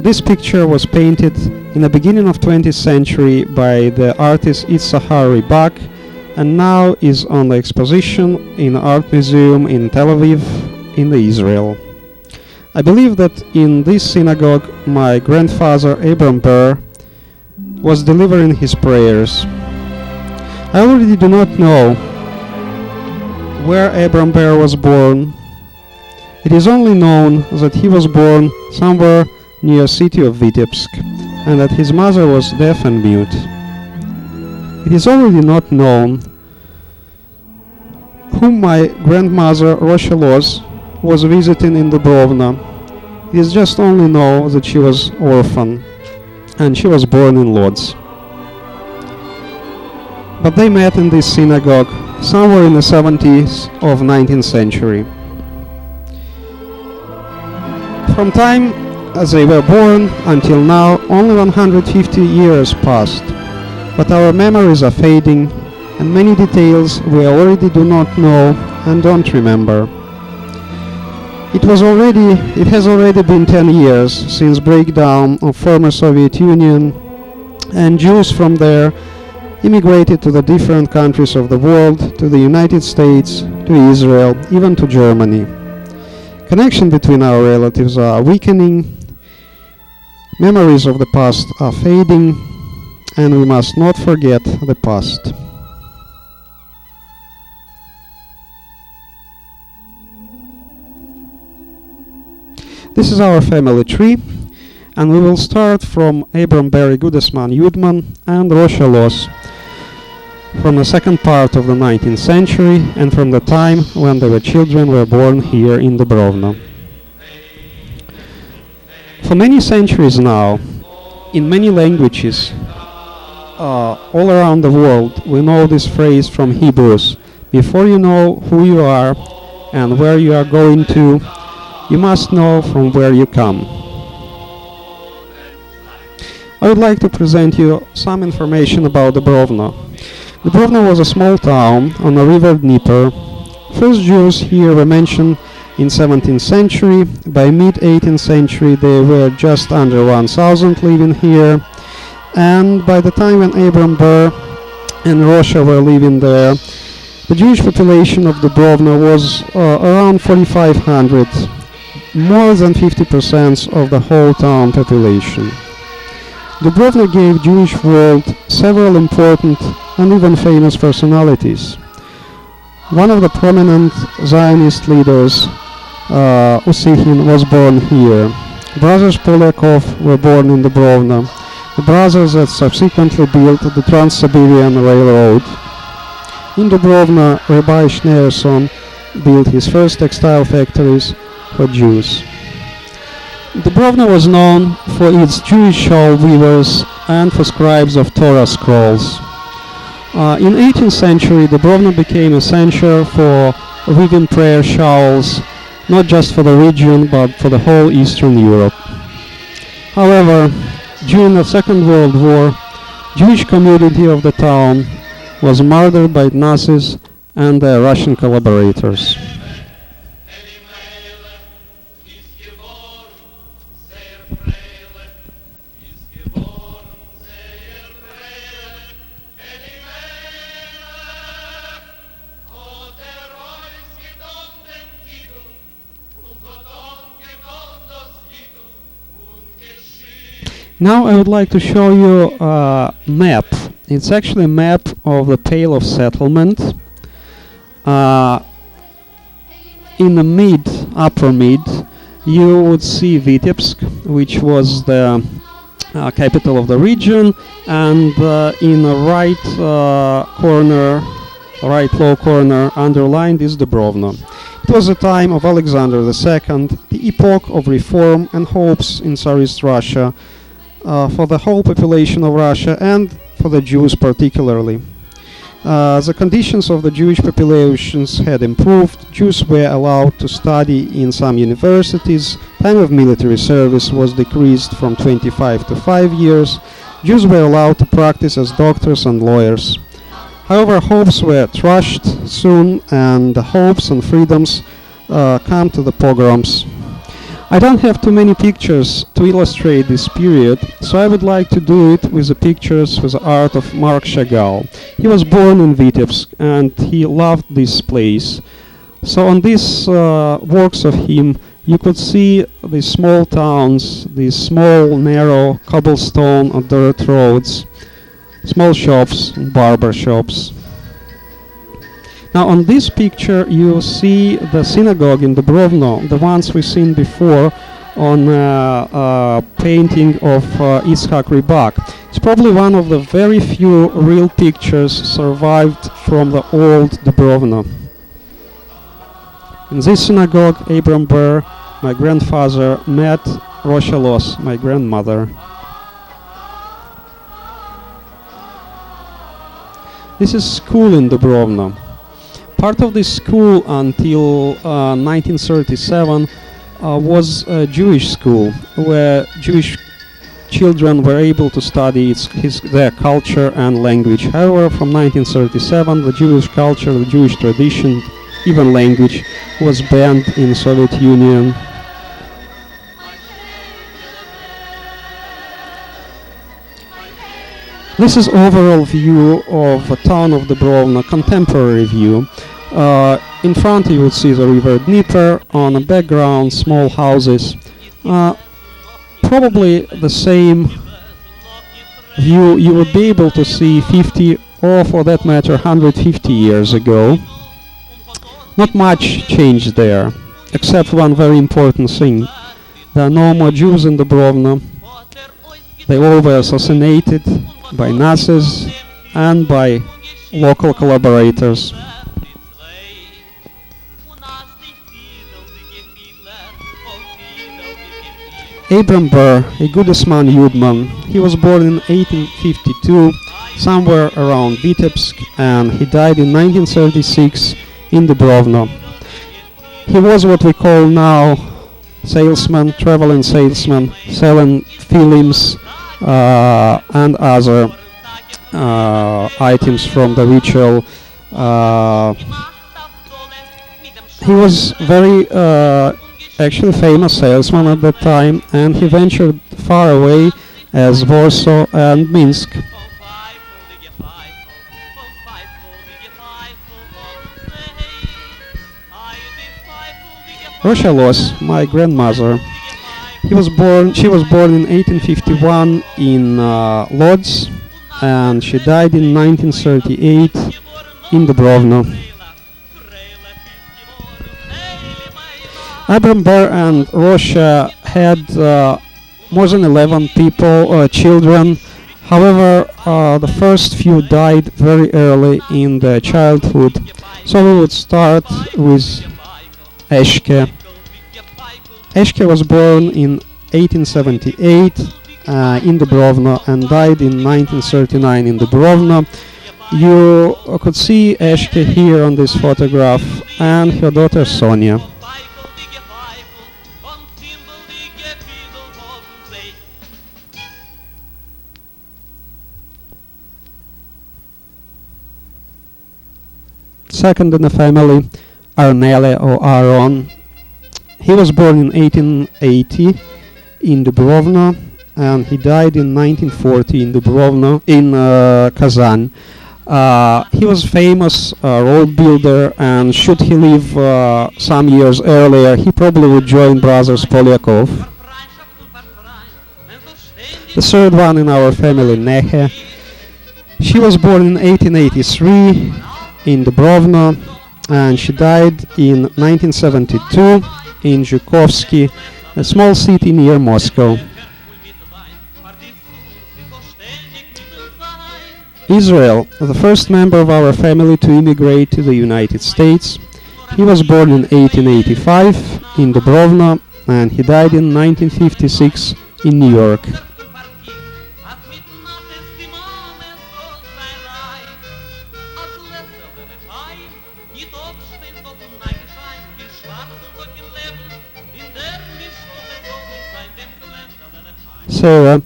This picture was painted in the beginning of 20th century by the artist Issachar Ribak, and now is on the exposition in the Art Museum in Tel Aviv in Israel. I believe that in this synagogue my grandfather Abram Ber was delivering his prayers. I already do not know where Abram Ber was born. It is only known that he was born somewhere near the city of Vitebsk, and that his mother was deaf and mute. It is already not known whom my grandmother Rochelle was visiting in Dubrovna. It is just only known that she was orphan, and she was born in Lodz. But they met in this synagogue somewhere in the 70s of 19th century. From time as they were born until now, only 150 years passed, but our memories are fading, and many details we already do not know and don't remember. It has already been 10 years since breakdown of former Soviet Union, and Jews from there immigrated to the different countries of the world, to the United States, to Israel, even to Germany. Connection between our relatives are weakening, memories of the past are fading, and we must not forget the past. This is our family tree, and we will start from Abram Ber Gudesman Yudman and Rochelle Oz, from the second part of the 19th century and from the time when their children were born here in Dubrovna. For many centuries now, in many languages all around the world, we know this phrase from Hebrews: before you know who you are and where you are going to, you must know from where you come. I would like to present you some information about Dubrovna. Dubrovna was a small town on the river Dnieper. First Jews here were mentioned in 17th century. By mid-18th century they were just under 1,000 living here, and by the time when Abram Ber and Rocha were living there, the Jewish population of Dubrovna was around 4,500, more than 50% of the whole town population. Dubrovna gave Jewish world several important and even famous personalities. One of the prominent Zionist leaders, Usychin, was born here. Brothers Polyakov were born in Dubrovna, the brothers that subsequently built the Trans-Siberian Railroad. In Dubrovna, Rabbi Schneerson built his first textile factories for Jews. Dubrovna was known for its Jewish shawl weavers and for scribes of Torah scrolls. In 18th century, Dubrovna became a center for weaving prayer shawls, not just for the region, but for the whole Eastern Europe. However, during the Second World War, Jewish community of the town was murdered by Nazis and their Russian collaborators. Now I would like to show you a map. It's actually a map of the Pale of Settlement. In the upper mid, you would see Vitebsk, which was the capital of the region, and in the right low corner, underlined is Dubrovna. It was the time of Alexander II, the epoch of reform and hopes in Tsarist Russia, for the whole population of Russia and for the Jews particularly. The conditions of the Jewish populations had improved. Jews were allowed to study in some universities. Time of military service was decreased from 25 to 5 years. Jews were allowed to practice as doctors and lawyers. However, hopes were crushed soon, and the hopes and freedoms come to the pogroms. I don't have too many pictures to illustrate this period, so I would like to do it with the pictures with the art of Marc Chagall. He was born in Vitebsk and he loved this place. So on these works of him, you could see these small towns, these small narrow cobblestone or dirt roads, small shops, barber shops. Now on this picture you see the synagogue in Dubrovno, the ones we've seen before on a painting of Itzhak Rybak. It's probably one of the very few real pictures survived from the old Dubrovno. In this synagogue, Abram Ber, my grandfather, met Rocha Los, my grandmother. This is school in Dubrovno. Part of this school until 1937 was a Jewish school where Jewish children were able to study their culture and language. However, from 1937 the Jewish culture, the Jewish tradition, even language was banned in Soviet Union. This is overall view of the town of Dubrovno, contemporary view. In front you would see the river Dnieper, on the background small houses. Probably the same view you would be able to see 50 or for that matter 150 years ago. Not much changed there, except one very important thing. There are no more Jews in Dubrovno. They all were assassinated by Nazis and by local collaborators. Abram Ber, a Goodisman Yudman, he was born in 1852, somewhere around Vitebsk, and he died in 1936 in Dubrovno. He was what we call now salesman, traveling salesman, selling films and other items from the ritual. He was very actually famous salesman at that time, and he ventured far away as Warsaw and Minsk. Rocha Los, my grandmother, she was born in 1851 in Lodz, and she died in 1938 in Dubrovno. Abram Ber and Rocha had more than 11 children. However, the first few died very early in their childhood. So we would start with Eshke. Eshke was born in 1878 in Dubrovno and died in 1939 in Dubrovno. You could see Eshke here on this photograph and her daughter Sonia. Second in the family, Arnele or Aaron. He was born in 1880 in Dubrovno and he died in 1940 in Dubrovno, in Kazan. He was famous road builder, and should he live some years earlier, he probably would join brothers Polyakov. The third one in our family, Nehe. She was born in 1883 in Dubrovno, and she died in 1972 in Zhukovsky, a small city near Moscow. Israel, the first member of our family to immigrate to the United States. He was born in 1885 in Dubrovno, and he died in 1956 in New York. Sarah,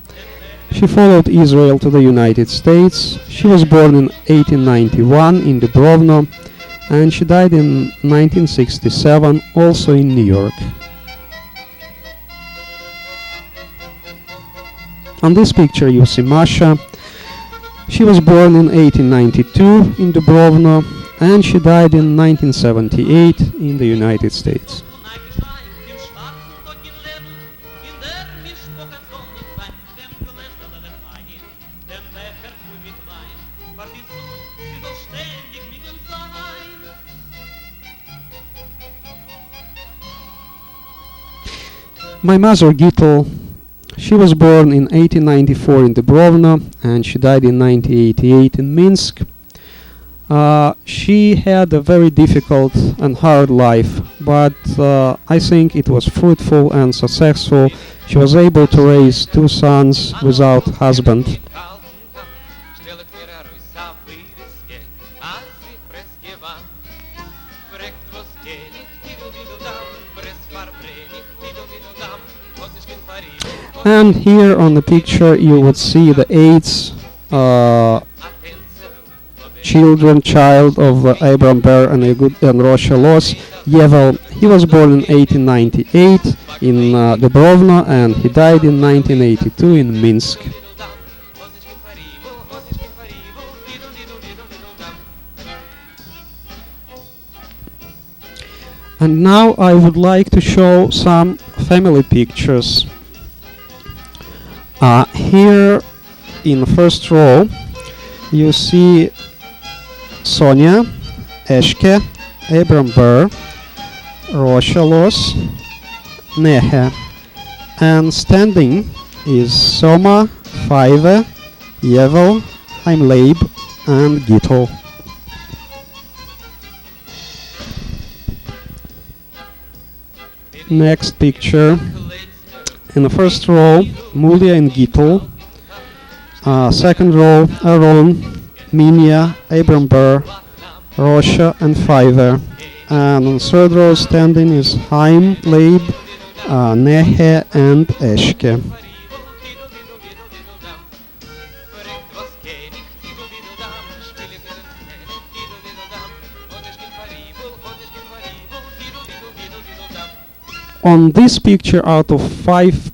she followed Israel to the United States. She was born in 1891 in Dubrovno, and she died in 1967 also in New York. On this picture you see Masha. She was born in 1892 in Dubrovno and she died in 1978 in the United States. My mother Gittel, she was born in 1894 in Dubrovno and she died in 1988 in Minsk. She had a very difficult and hard life, but I think it was fruitful and successful. She was able to raise two sons without husband. And here on the picture you would see the eighth child of Abram Ber and Rocha Los, Yevel. He was born in 1898 in Dubrovno and he died in 1982 in Minsk. And now I would like to show some family pictures. Here in the first row you see Sonia, Eshke, Abram Ber, Rocha Los, Nehe, and standing is Soma, Faive, Yevel, Heimleib, and Gittel. Next picture. In the first row, Mulia and Gittel. Second row, Aaron, Minia, Abram Ber, Rocha, and Faive. And on the third row standing is Haim, Leib, Nehe, and Eshke. On this picture, out of 5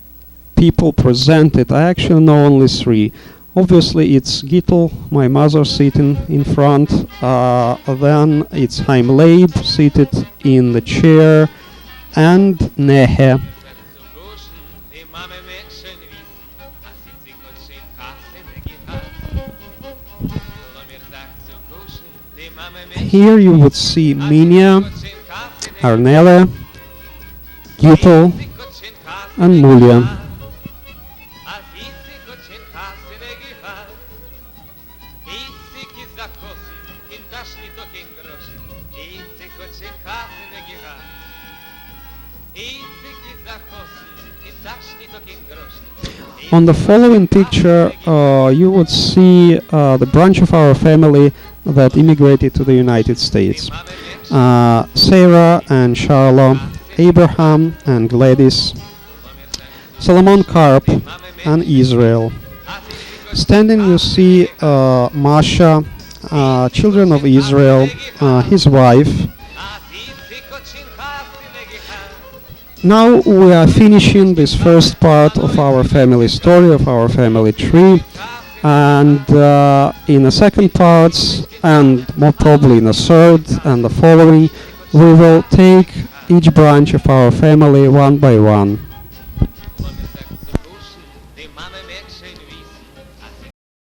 people presented, I actually know only 3. Obviously it's Gittel, my mother, sitting in front, then it's Haim Leib seated in the chair, and Nehe. Here you would see Minia, Arnele, Gittel, and Mulia. On the following picture you would see the branch of our family that immigrated to the United States. Sarah and Charlotte, Abraham and Gladys, Solomon Karp and Israel. Standing you see Masha, children of Israel, his wife. Now we are finishing this first part of our family story, of our family tree, and in the second parts, and more probably in the third and the following, we will take each branch of our family one by one.